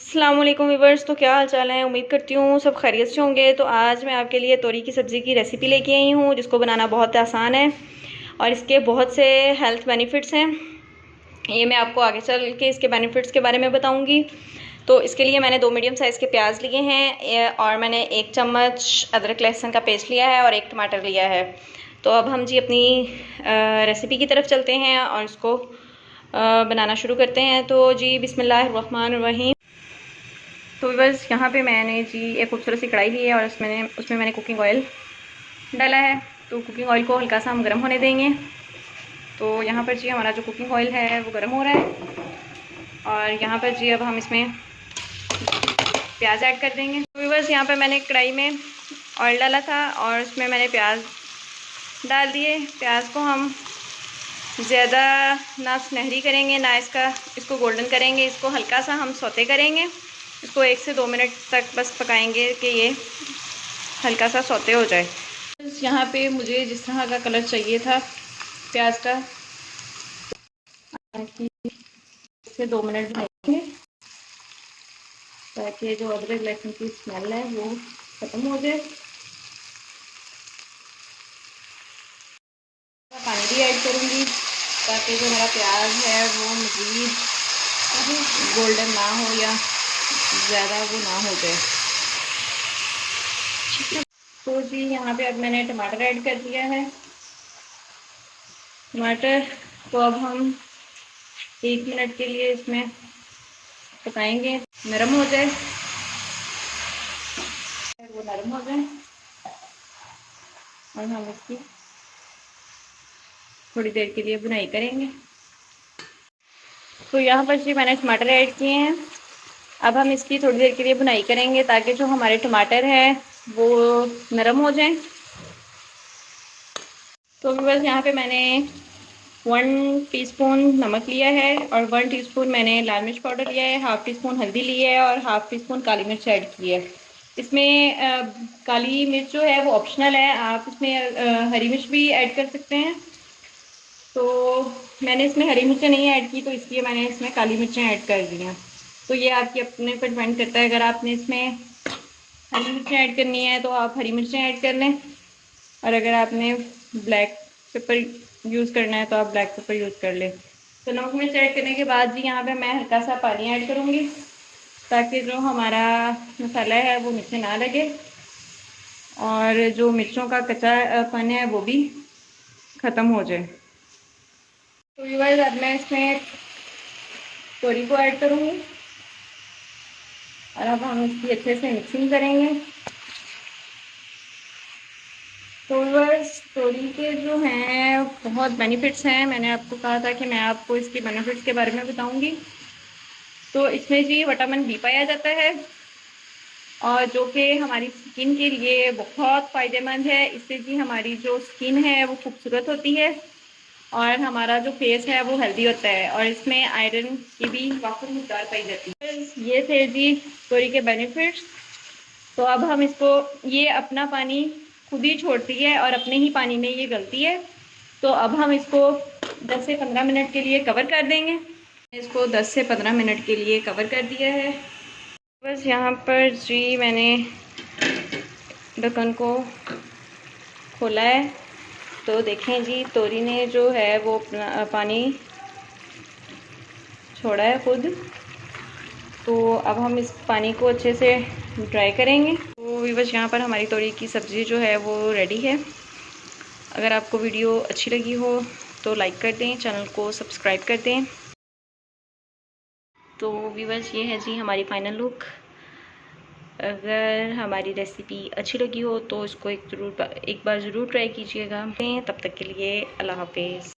अस्सलाम वालेकुम व्यूवर्स। तो क्या हाल चाल है, उम्मीद करती हूँ सब खैरियत से होंगे। तो आज मैं आपके लिए तोरी की सब्ज़ी की रेसिपी लेके आई हूँ, जिसको बनाना बहुत आसान है और इसके बहुत से हेल्थ बेनिफिट्स हैं। ये मैं आपको आगे चल के इसके बेनिफिट्स के बारे में बताऊँगी। तो इसके लिए मैंने 2 मीडियम साइज़ के प्याज लिए हैं और मैंने 1 चम्मच अदरक लहसुन का पेस्ट लिया है और 1 टमाटर लिया है। तो अब हम जी अपनी रेसिपी की तरफ चलते हैं और इसको बनाना शुरू करते हैं। तो जी बिस्मिल्लाहिर्रहमानिर्रहीम। तो बस यहाँ पे मैंने जी एक खूबसूरत सी कढ़ाई ली है और उसमें मैंने कुकिंग ऑयल डाला है। तो कुकिंग ऑयल को हल्का सा हम गर्म होने देंगे। तो यहाँ पर जी हमारा जो कुकिंग ऑयल है वो गर्म हो रहा है और यहाँ पर जी अब हम इसमें प्याज ऐड कर देंगे। तो बस यहाँ पर मैंने कढ़ाई में ऑयल डाला था और उसमें मैंने प्याज डाल दिए। प्याज को हम ज़्यादा ना सुनहरी करेंगे ना इसको गोल्डन करेंगे, इसको हल्का सा हम सौते करेंगे। इसको 1 से 2 मिनट तक बस पकाएंगे कि ये हल्का सा सौते हो जाए। बस यहाँ पे मुझे जिस तरह का कलर चाहिए था प्याज का, 1 से 2 मिनट भूनेंगे ताकि जो अदरक लहसुन की स्मेल है वो ख़त्म हो जाए। पानी भी ऐड करूँगी ताकि जो मेरा प्याज है वो मज़ीद गोल्डन ना हो या ज़्यादा वो ना हो जाए। तो जी यहाँ पे अब मैंने टमाटर ऐड कर दिया है। टमाटर को अब हम 1 मिनट के लिए इसमें पकाएंगे, नरम हो जाए, वो नरम हो जाए और हम इसकी थोड़ी देर के लिए भुनाई करेंगे। तो यहाँ पर जी मैंने टमाटर ऐड किए हैं। अब हम इसकी थोड़ी देर के लिए भुनाई करेंगे ताकि जो हमारे टमाटर हैं वो नरम हो जाएं। तो बस यहाँ पे मैंने 1 टीस्पून नमक लिया है और 1 टीस्पून मैंने लाल मिर्च पाउडर लिया है, हाफ़ टी स्पून हल्दी ली है और हाफ़ टी स्पून काली मिर्च ऐड की है। इसमें काली मिर्च जो है वो ऑप्शनल है, आप इसमें हरी मिर्च भी ऐड कर सकते हैं। तो मैंने इसमें हरी मिर्चें नहीं ऐड की, तो इसलिए मैंने इसमें काली मिर्चें ऐड कर दी हैं। तो ये आपके अपने पर डिपेंड करता है, अगर आपने इसमें हरी मिर्चें ऐड करनी है तो आप हरी मिर्चें ऐड कर लें और अगर आपने ब्लैक पेपर यूज़ करना है तो आप ब्लैक पेपर यूज़ कर लें। तो नमक मिर्च ऐड करने के बाद जी यहाँ पे मैं हल्का सा पानी ऐड करूँगी ताकि जो हमारा मसाला है वो नीचे ना लगे और जो मिर्चों का कच्चापन है वो भी ख़त्म हो जाए। तो ये बार अब मैं इसमें तोरी को ऐड करूँगी और अब हम इसकी अच्छे से मिक्सिंग करेंगे। तो बस तोरी के जो हैं बहुत बेनिफिट्स हैं, मैंने आपको कहा था कि मैं आपको इसके बेनिफिट्स के बारे में बताऊंगी। तो इसमें जी विटामिन बी पाया जाता है और जो कि हमारी स्किन के लिए बहुत फ़ायदेमंद है। इससे जी हमारी जो स्किन है वो खूबसूरत होती है और हमारा जो फेस है वो हेल्दी होता है और इसमें आयरन की भी वाफिर मकदार पाई जाती है। ये थे जी तोरी के बेनिफिट्स। तो अब हम इसको, ये अपना पानी खुद ही छोड़ती है और अपने ही पानी में ये गलती है। तो अब हम इसको 10 से 15 मिनट के लिए कवर कर देंगे। इसको 10 से 15 मिनट के लिए कवर कर दिया है। बस यहाँ पर जी मैंने ढक्कन को खोला है तो देखें जी तोरी ने जो है वो अपना पानी छोड़ा है खुद। तो अब हम इस पानी को अच्छे से ड्राई करेंगे। तो बस यहाँ पर हमारी तोरी की सब्ज़ी जो है वो रेडी है। अगर आपको वीडियो अच्छी लगी हो तो लाइक कर दें, चैनल को सब्सक्राइब कर दें। तो व्यूअर्स ये है जी हमारी फाइनल लुक। अगर हमारी रेसिपी अच्छी लगी हो तो इसको एक बार ज़रूर ट्राई कीजिएगा। तब तक के लिए अल्लाह हाफिज़।